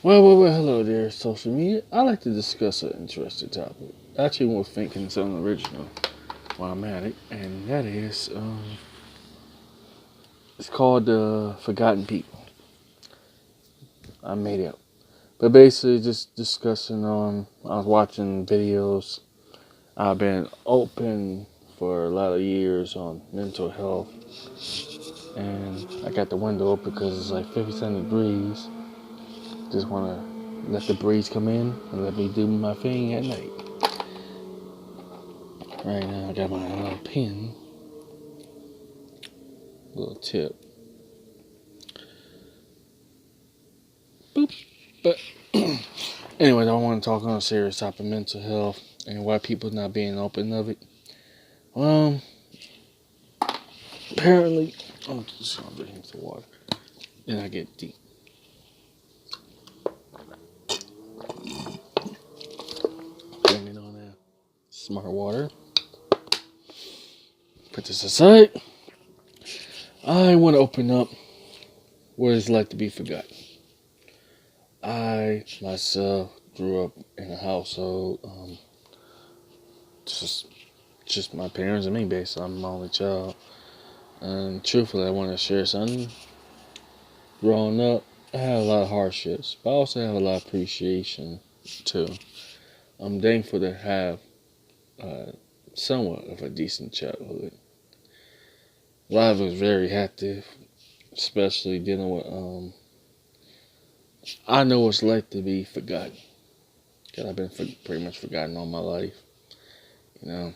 Well, hello there, social media. I like to discuss an interesting topic. I actually was thinking something original while I'm at it, and that is, it's called Forgotten People. I made it up. But basically, just discussing I was watching videos. I've been open for a lot of years on mental health, and I got the window open because it's like 57 degrees. Just want to let the breeze come in and let me do my thing at night. Right now, I got my pen, little tip. Boop. But anyways, I want to talk on a serious topic, mental health, and why people not being open of it. Um, apparently, I'm just gonna drink some water, and I get deep. Blame it on that smart water. Put this aside. I want to open up what it's like to be forgotten. I myself grew up in a household, just just my parents and me. Basically, I'm my only child, and truthfully, I want to share something. Growing up, I had a lot of hardships, but I also have a lot of appreciation too. I'm thankful to have uh, somewhat of a decent childhood. Life was very active, especially dealing with. I know what it's like to be forgotten. Cause I've been pretty much forgotten all my life. You know,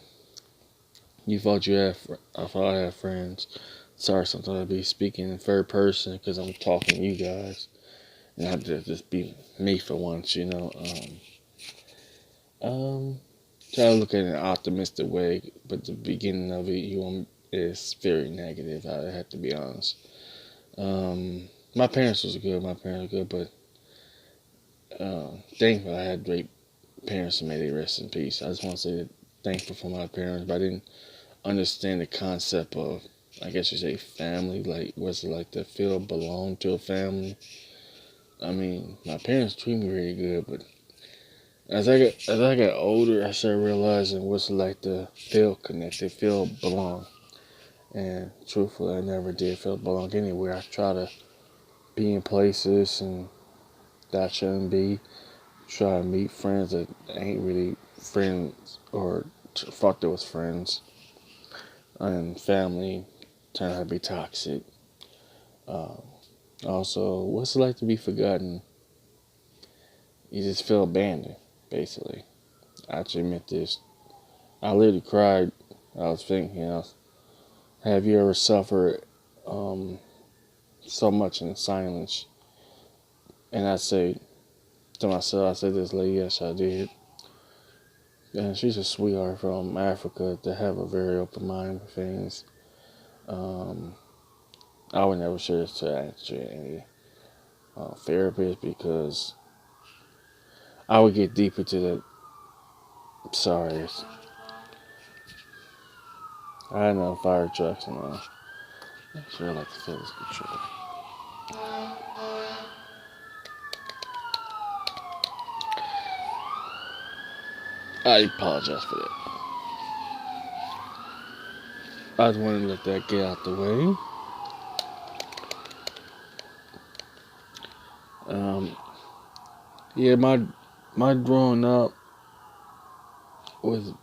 you thought you had. I thought I had friends. Sorry, sometimes I be speaking in third person because I'm talking to you guys, and I have to just be me for once. Um, Try to look at it in an optimistic way, but the beginning of it, is very negative. I have to be honest. My parents was good. My parents were good, but thankfully I had great parents and may they rest in peace. I just want to say that thankful for my parents, but I didn't understand the concept of, I guess you say, family. Like, what's it like to feel belong to a family? I mean, my parents treat me really good, but as I got older, I started realizing what's it like to feel connected, feel belong. And truthfully, I never did feel belong anywhere. I try to be in places and that I shouldn't be. Try to meet friends that ain't really friends or thought they was friends. And family turned out to be toxic. Uh, Also, what's it like to be forgotten? You just feel abandoned, basically. I actually admit this. I literally cried. I was thinking, have you ever suffered um, so much in silence? And I say to myself, I said this lady, yes, I did. And she's a sweetheart from Africa to have a very open mind for things. Um, I would never share this to actually any therapist because I would get deep into the. Sorry, I know fire trucks and all. Actually, I like to feel this control. I apologize for that. I just wanted to let that get out the way. Um, yeah, my growing up was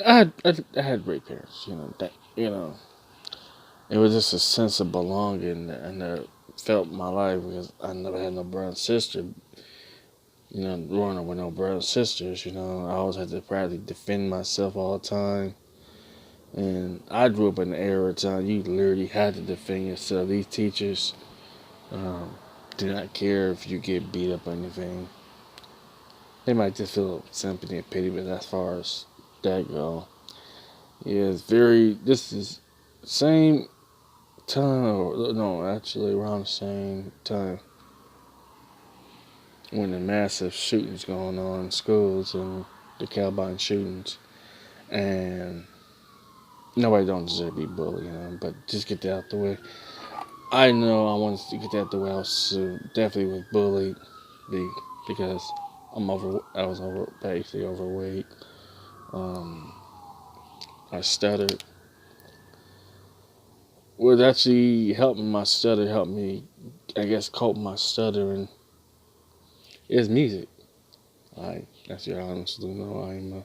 I had great parents. It was just a sense of belonging and I felt my life because I never had no brother and sister. Growing up with no brothers and sisters, I always had to practically defend myself all the time. And I grew up in an era of time you literally had to defend yourself. These teachers um, do not care if you get beat up or anything. They might just feel sympathy and pity, but as far as that go, yeah, it's very. This is same time, or no, actually around the same time when the massive shootings going on in schools and the Columbine shootings, and nobody don't deserve to be bullied, but just get that out the way. I know I wanted to get that the way I was definitely was bullied because I was basically overweight. Um, I stuttered. What actually helped my stutter helped me, I guess, cope my stuttering is music. As you honestly know, I'm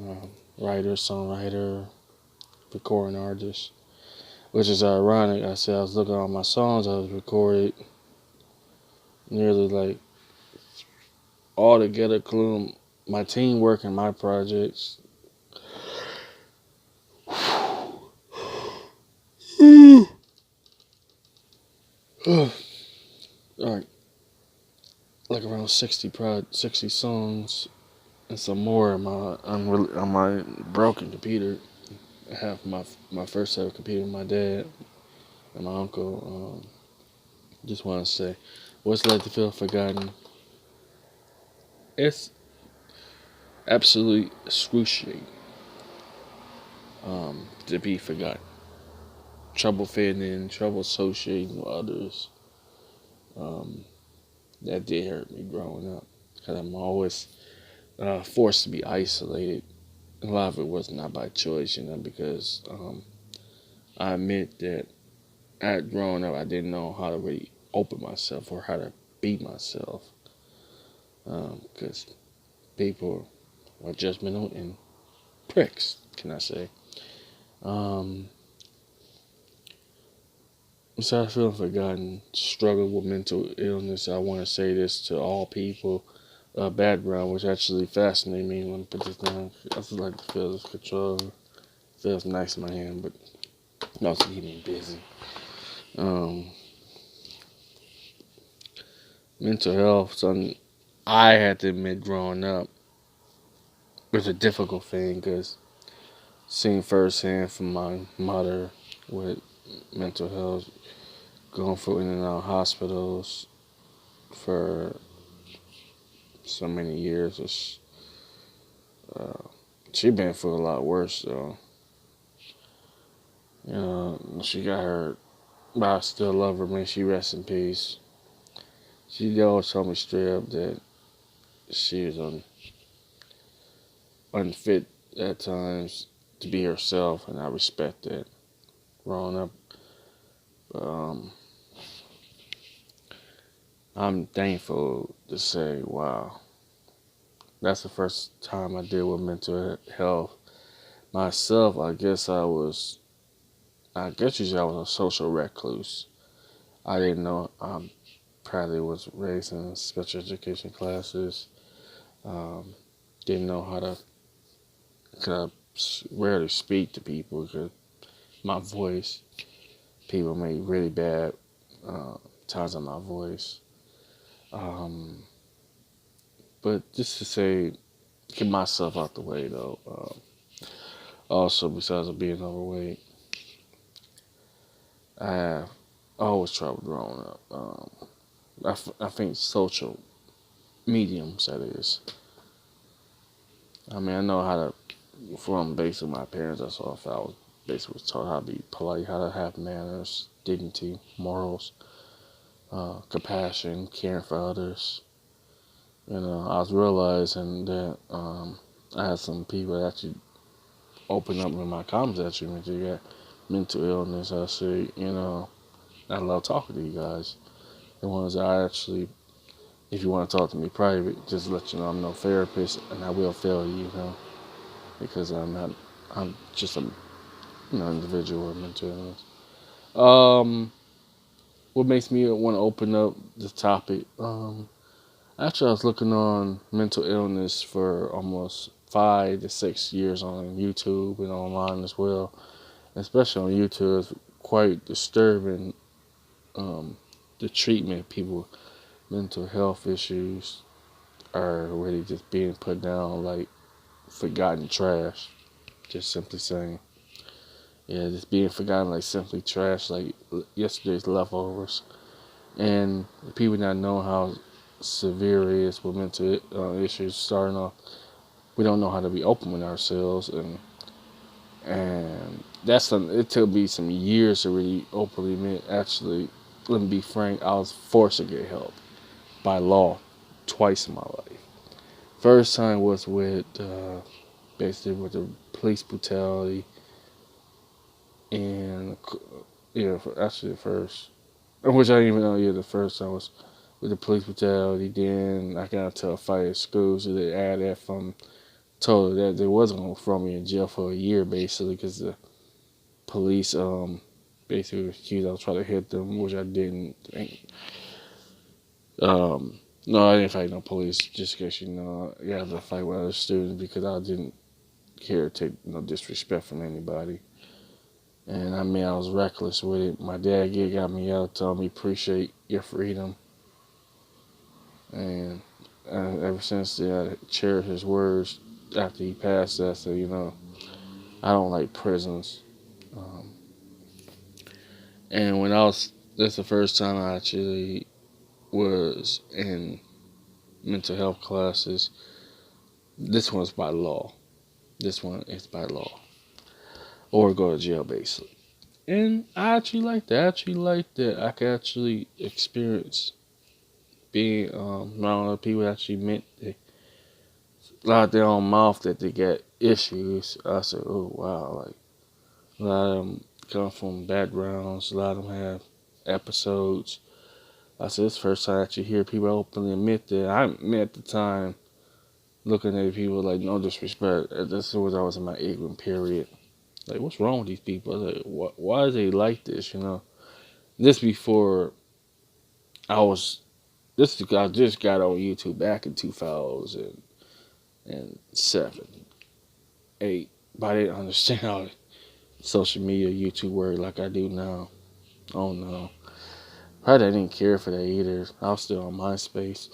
a writer, songwriter, recording artist, which is ironic. I said I was looking at all my songs I was recorded nearly like all together, including my teamwork and my projects. Alright, like around 60 songs and some more on my broken computer. I have my first ever computer with my dad and my uncle. Just want to say, what's it like to feel forgotten? It's absolutely excruciating to be forgotten. Trouble fitting in, trouble associating with others. Um, that did hurt me growing up because I'm always forced to be isolated. A lot of it was not by choice, because I admit that growing up, I didn't know how to really open myself or how to be myself because people were judgmental and pricks, can I say. Um, Besides feeling forgotten, struggle with mental illness, I want to say this to all people. Background, which actually fascinated me when I put this down. I just like to feel this control. It feels nice in my hand, but it also keep me busy. Um, Mental health, something I had to admit growing up was a difficult thing because seeing firsthand from my mother with mental health, going through in and out of hospitals for so many years. Uh, she been through a lot worse though. She got hurt, but I still love her. May she rest in peace. She always told me straight up that she was unfit at times to be herself, and I respect that. Growing up, um, I'm thankful to say, wow, that's the first time I deal with mental health myself. I guess you say I was a social recluse. I didn't know. Probably was raised in special education classes. Um, didn't know how to kind of rarely speak to people because my voice, people made really bad uh, times on my voice. Um, but just to say, get myself out the way though. Also, besides of being overweight, I have always trouble growing up. I think social mediums, that is. I mean, I know how to, from basically my parents, that's all I was basically was taught how to be polite, how to have manners, dignity, morals, compassion, caring for others. I was realizing that I had some people that actually open up in my comments actually when you got mental illness. I say, I love talking to you guys. The ones that I actually, if you want to talk to me private, just let you know I'm no therapist and I will fail you, because I'm not, I'm just a individual with mental illness. Um, what makes me want to open up the topic? Actually, I was looking on mental illness for almost 5 to 6 years on YouTube and online as well. Especially on YouTube, it's quite disturbing. The treatment of people with mental health issues are really just being put down like forgotten trash. Just simply saying, yeah, just being forgotten like simply trash, like yesterday's leftovers. And people not know how severe it is with mental issues starting off. We don't know how to be open with ourselves, and it took me some years to really openly admit. Actually, let me be frank, I was forced to get help by law twice in my life. First time was with basically with the police brutality, and yeah, actually the first, which I didn't even know. Yeah, the first time was with the police brutality. Then I got into a fight at school, so they added that from told her that they wasn't gonna throw me in jail for a year basically because the police basically accused I was trying to hit them, which I didn't. Um, no, I didn't fight no police. Just in case you know, I got to fight with other students because I didn't care to take no disrespect from anybody. And I mean, I was reckless with it. My dad got me out, told me appreciate your freedom, and ever since then, I cherish his words. After he passed that, so you know, I don't like prisons. Um, and when I was, that's the first time I actually was in mental health classes. This one's by law. This one is by law, or go to jail basically. And I actually like that. I actually like that I could actually experience being around other people that actually meant they out their own mouth that they got issues. I said, oh wow, like a lot of them come from backgrounds. A lot of them have episodes. I said, it's the first time I actually hear people openly admit that. I admit at the time looking at people like no disrespect. This was I was in my ignorant period. Like, what's wrong with these people? I was like, why is they like this? You know, this before I was. This I just got on YouTube back in 2007, 8. But I didn't understand how social media, YouTube worked like I do now. Oh no, probably I didn't care for that either. I was still on MySpace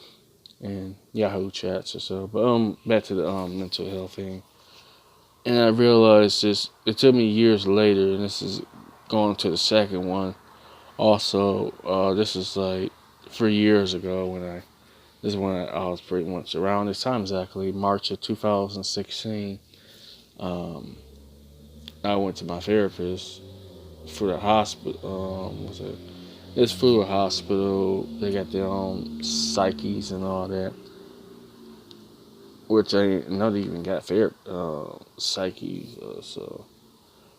and Yahoo chats or so. But back to the mental health thing. And I realized this. It took me years later, and this is going to the second one. Also, this is like 3 years ago when I. This is when I was pretty much around this time exactly, March of 2016. Um, I went to my therapist for the hospital. What's it? It's through a hospital. They got their own psyches and all that, which I ain't not even got therapy psyches. So,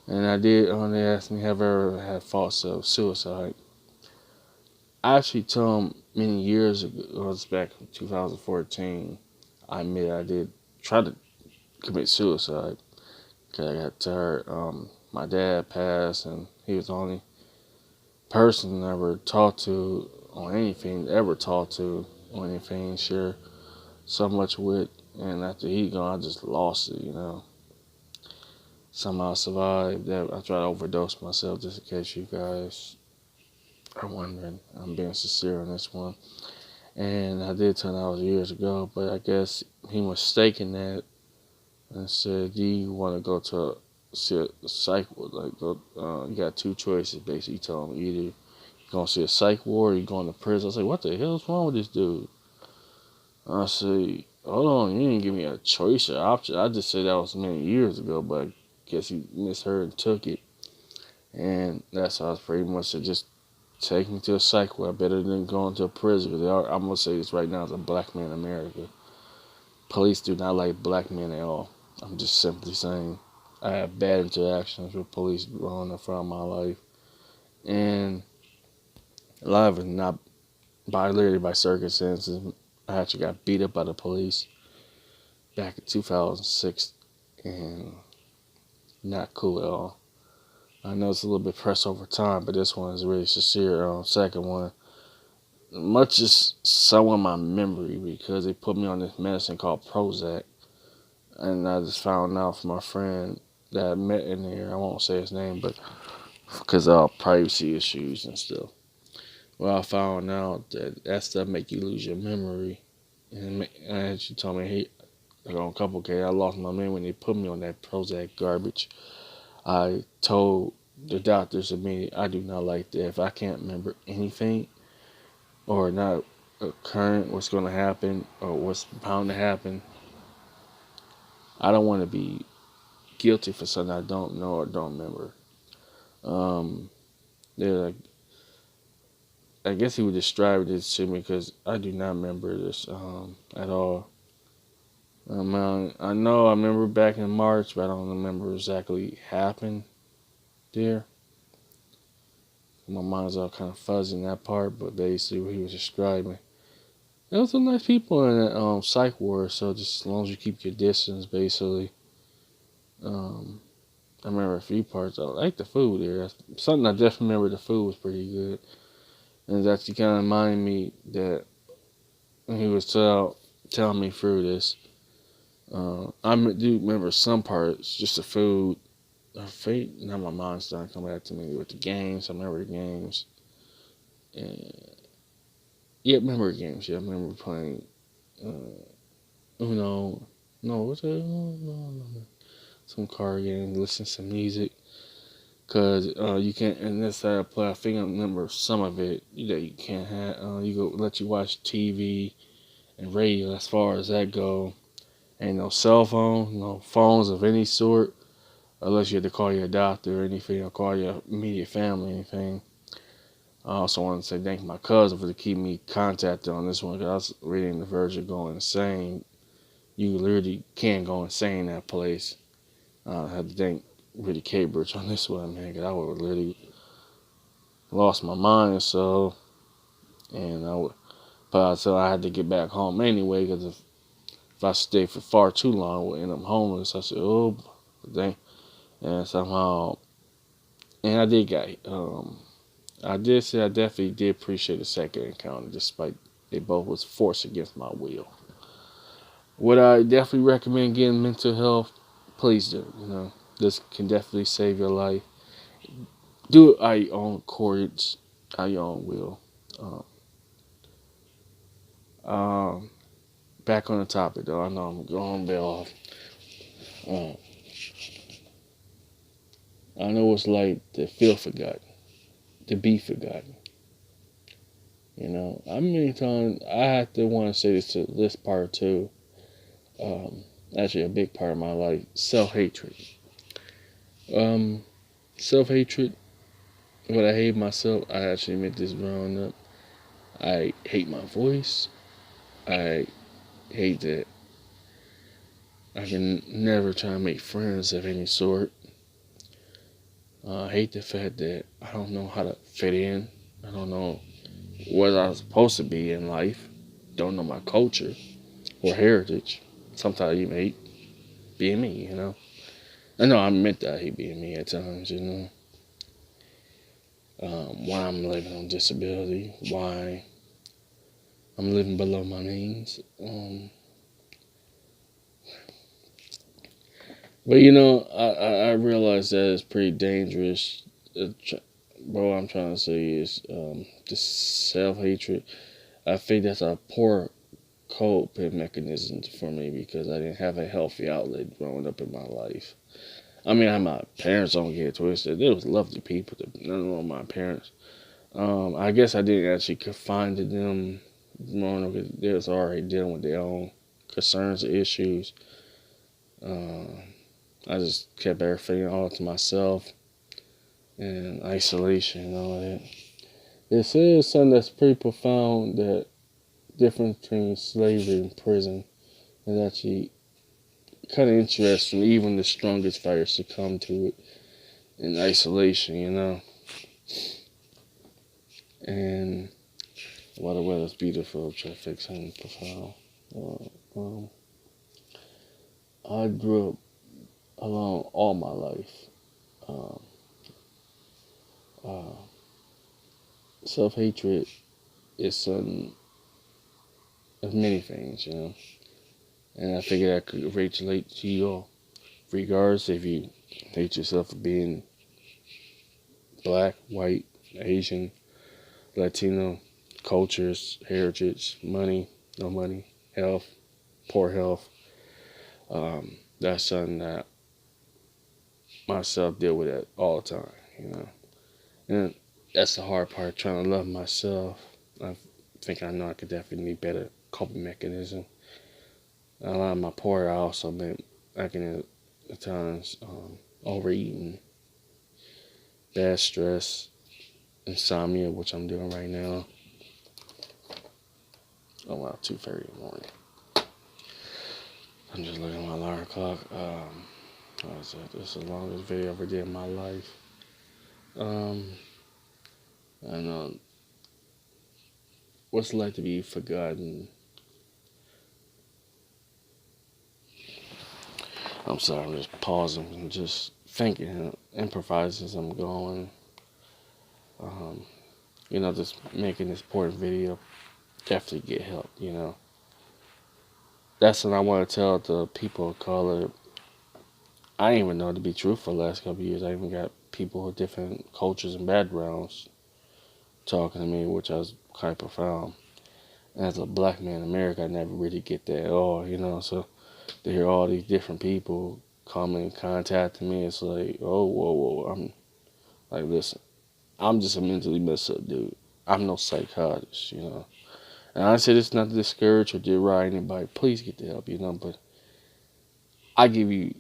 and I did. They asked me have I ever had thoughts of suicide. I actually told them many years ago. It was back in 2014. I admit I did try to commit suicide because I got tired. My dad passed, and he was the only person I ever talked to on anything, ever talked to on anything, share so much with. And after he gone, I just lost it, you know. Somehow I survived that. I tried to overdose myself just in case you guys are wondering. I'm being sincere on this one. And I did tell him that was years ago, but I guess he mistaken that and said, "Do you want to go to see a psych ward? Like, go, you got two choices." Basically, he told me either you gonna see a psych ward or you going to prison. I was like, "What the hell's wrong with this dude?" I said, "Hold on, you didn't give me a choice or option. I just said that was many years ago, but I guess he misheard and took it." And that's how it's pretty much to just take me to a psych ward better than going to a prison. Because I'm gonna say this right now as a black man in America. Police do not like black men at all. I'm just simply saying. I have bad interactions with police growing up throughout my life. And a lot of it not literally by circumstances. I actually got beat up by the police back in 2006 and not cool at all. I know it's a little bit pressed over time, but this one is really sincere. Second one, much as so in my memory because they put me on this medicine called Prozac. And I just found out from my friend that I met in there. I won't say his name, but because of privacy issues and stuff. Well, I found out that stuff make you lose your memory. And she told me, hey, like on a couple occasions, I lost my memory when they put me on that Prozac garbage. I told the doctors immediately, I do not like that. If I can't remember anything or not occurring, what's going to happen or what's bound to happen, I don't want to be guilty for something I don't know or don't remember. Um, they're like, I guess he would describe this to me because I do not remember this at all. I know I remember back in March, but I don't remember exactly what happened there. My mind's all kind of fuzzy in that part, but basically what he was describing. There was some nice people in that psych ward, so just as long as you keep your distance, basically. Um, I remember a few parts. I like the food there. That's something I definitely remember. The food was pretty good, and it actually kind of reminded me that when he was telling me through this. I do remember some parts, just the food. Fate. Now my mind's starting to come back to me with the games. I remember the games. And yeah, I remember the games. Yeah, I remember playing Uno. No, what's it? No. Some card games, listen to some music. Cause you can't, and this side I play. I think I remember some of it that you can't have. You go let you watch TV and radio. As far as that go, ain't no cell phone, no phones of any sort, unless you had to call your doctor or anything, or call your immediate family or anything. I also want to say thank my cousin for keeping me contacted on this one because I was really on the verge of going insane. You literally can go insane in that place. I had to thank really Cambridge on this one, man, because I would have literally lost my mind. So, and so I had to get back home anyway because if I stayed for far too long, I would end up homeless. I said, oh, dang. And somehow, and I did get, I did say I definitely did appreciate the second encounter, despite they both was forced against my will. Would I definitely recommend getting mental health? Please do. This can definitely save your life. Do it at your own courage, at your own will. Um, um, Back on the topic though. I know I'm going bail off. Um, I know it's like to feel forgotten, to be forgotten. I many times I have to want to say this to this part too. Um, Actually, a big part of my life: self-hatred. Um, Self-hatred. When I hate myself, I actually admit this growing up. I hate my voice. I hate that I can never try to make friends of any sort. I hate the fact that I don't know how to fit in. I don't know what I'm supposed to be in life. Don't know my culture or heritage. Sometimes I even hate being me. I know I meant that I hate being me at times. Why I'm living on disability, why I'm living below my means. But I realize that it's pretty dangerous. But what I'm trying to say is this self hatred. I think that's a poor coping mechanism for me because I didn't have a healthy outlet growing up in my life. I mean, my parents don't get it twisted. They was lovely people. None of my parents. I guess I didn't actually confine to them growing up because they was already dealing with their own concerns and issues. Uh, I just kept everything all to myself and isolation and all that. It says something that's pretty profound that difference between slavery and prison is actually kind of interesting. Even the strongest fighters succumb to it in isolation. And while the weather's beautiful, traffic's profound. Uh, um, I grew up alone all my life. Um, uh, Self-hatred is something of many things. And I figured I could relate to you all, regardless if you hate yourself for being black, white, Asian, Latino, cultures, heritage, money, no money, health, poor health. That's something that myself deal with it all the time. And that's the hard part, trying to love myself. I think I know I could definitely need better coping mechanism. A lot of my poor, I also been acting at times overeating. bad stress, insomnia, which I'm doing right now. Oh wow, 2:30 in the morning. I'm just looking at my alarm clock. What is it? This is the longest video I ever did in my life. Um, I know what's it like to be forgotten. I'm sorry, I'm just pausing and just thinking and improvising as I'm going. Um, just making this important video. Definitely get help, That's what I want to tell the people of color. I didn't even know, to be truthful, the last couple of years. I even got people with different cultures and backgrounds talking to me, which was kind of profound. And as a black man in America, I never really get that at all. So to hear all these different people coming and contacting me, it's like, oh, whoa, whoa. I'm like, listen, I'm just a mentally messed up dude. I'm no psychologist. And I say this not to discourage or deride anybody. Please get the help. But I give you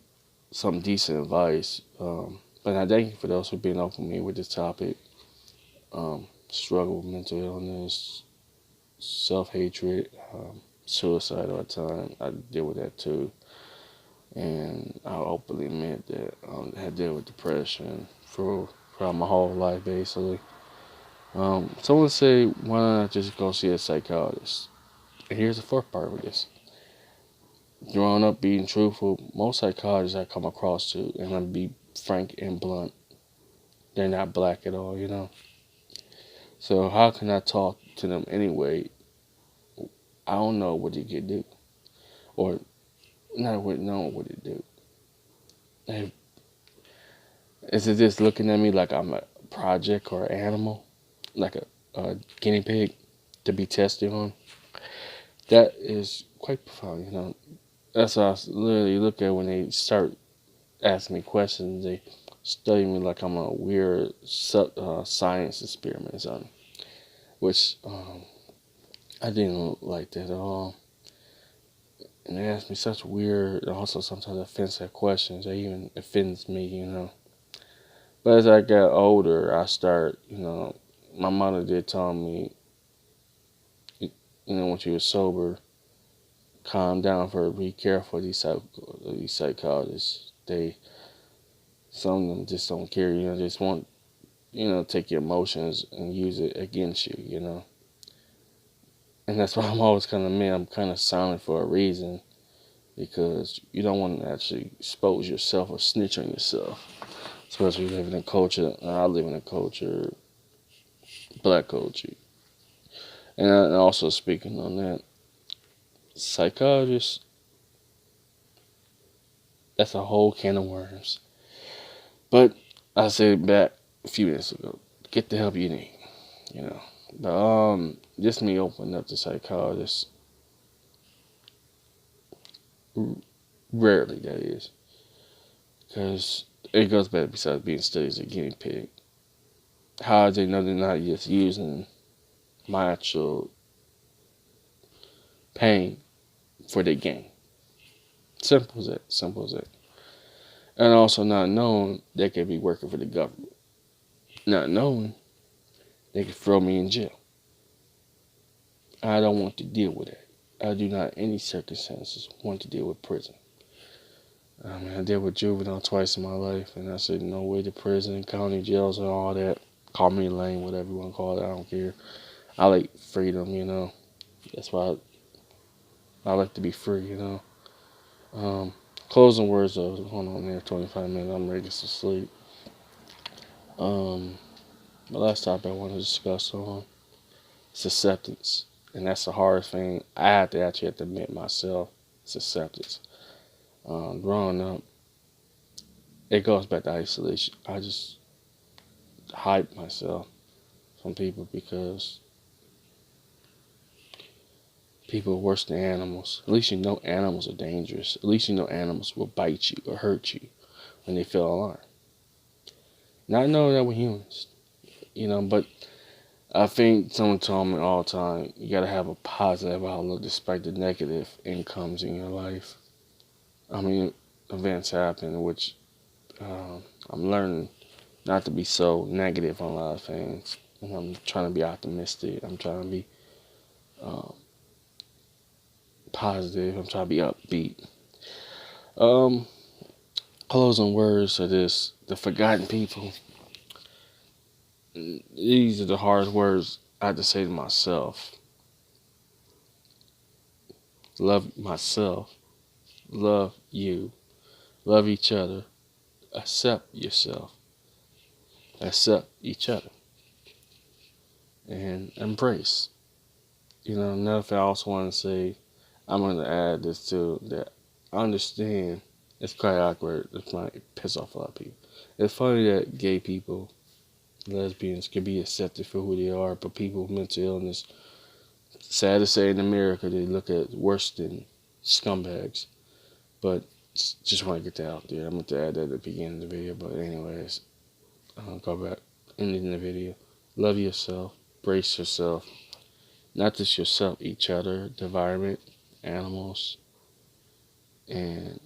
some decent advice. But I thank you for those who've been open with me with this topic. Struggle with mental illness, self-hatred, suicide all the time. I deal with that too. And I openly admit that I had dealt with depression throughout my whole life, basically. Someone say, why not just go see a psychologist? And here's the fourth part of this. Growing up being truthful, most psychologists I come across to, and I'm going to be frank and blunt, they're not black at all. So how can I talk to them anyway? I don't know what they could do. Or not knowing what they do. Is it just looking at me like I'm a project or an animal? Like a guinea pig to be tested on? That is quite profound. That's what I literally look at when they start asking me questions. They study me like I'm a weird science experiment or something. Which I didn't like that at all. And they ask me such weird, also sometimes offensive questions. They even offends me. But as I got older, I start, my mother did tell me, when she was sober, calm down for her, be careful of these psychologists. Some of them just don't care, just want, take your emotions and use it against you. And that's why I'm always I'm kind of silent for a reason, because you don't want to actually expose yourself or snitch on yourself. Especially living in a culture, I live in a culture, black culture. And also speaking on that, psychologists, that's a whole can of worms. But I said back a few minutes ago, get the help you need. But just me opening up to psychologists, rarely that is. Because it goes back besides being studied as a guinea pig. How do they know they're not just using my actual pain for their gain? Simple as that. And also not knowing they could be working for the government. Not knowing they could throw me in jail. I don't want to deal with that. I do not, in any circumstances, want to deal with prison. I dealt with juvenile twice in my life, and I said no way to prison, county jails, and all that. Call me lame, whatever you want to call it. I don't care. I like freedom. That's why I like to be free. Closing words though. Hold on there, 25 minutes. I'm ready to sleep. The last topic I want to discuss is acceptance, and that's the hardest thing I have to admit myself. It's acceptance. Growing up, it goes back to isolation. I just hide myself from people because people are worse than animals. At least animals are dangerous. At least animals will bite you or hurt you when they feel alarmed. Not knowing that we're humans, but I think someone told me all the time, you gotta have a positive outlook despite the negative incomes in your life. Events happen, which I'm learning not to be so negative on a lot of things. And I'm trying to be optimistic. I'm trying to be um, positive. I'm trying to be upbeat. Um, Closing words are this: the forgotten people. These are the hard words I had to say to myself. Love myself. Love you. Love each other. Accept yourself. Accept each other. And embrace. Another thing I also want to say, I'm going to add this too, that I understand it's quite awkward. It might piss off a lot of people. It's funny that gay people, lesbians, can be accepted for who they are, but people with mental illness, sad to say, in America, they look at worse than scumbags. But just want to get that out there. I'm going to add that at the beginning of the video. But anyways, I'll go back, ending the video. Love yourself. Brace yourself. Not just yourself, each other, the environment, animals, and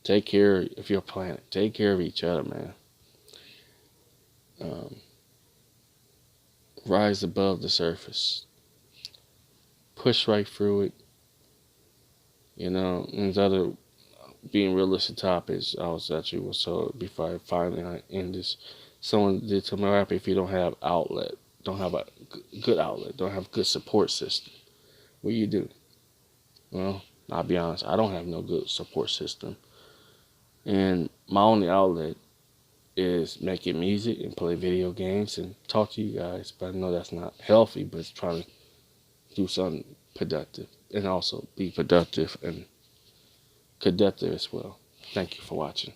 take care of your planet. Take care of each other, man. Um, Rise above the surface. Push right through it. And other being realistic topics, I was told before I finally end this. Someone did tell me, "What happens if you don't have outlet? Don't have a good outlet? Don't have a good support system? What do you do?" Well, I'll be honest. I don't have no good support system, and my only outlet is making music and play video games and talk to you guys. But I know that's not healthy, but it's trying to do something productive and also be productive and conductive as well. Thank you for watching.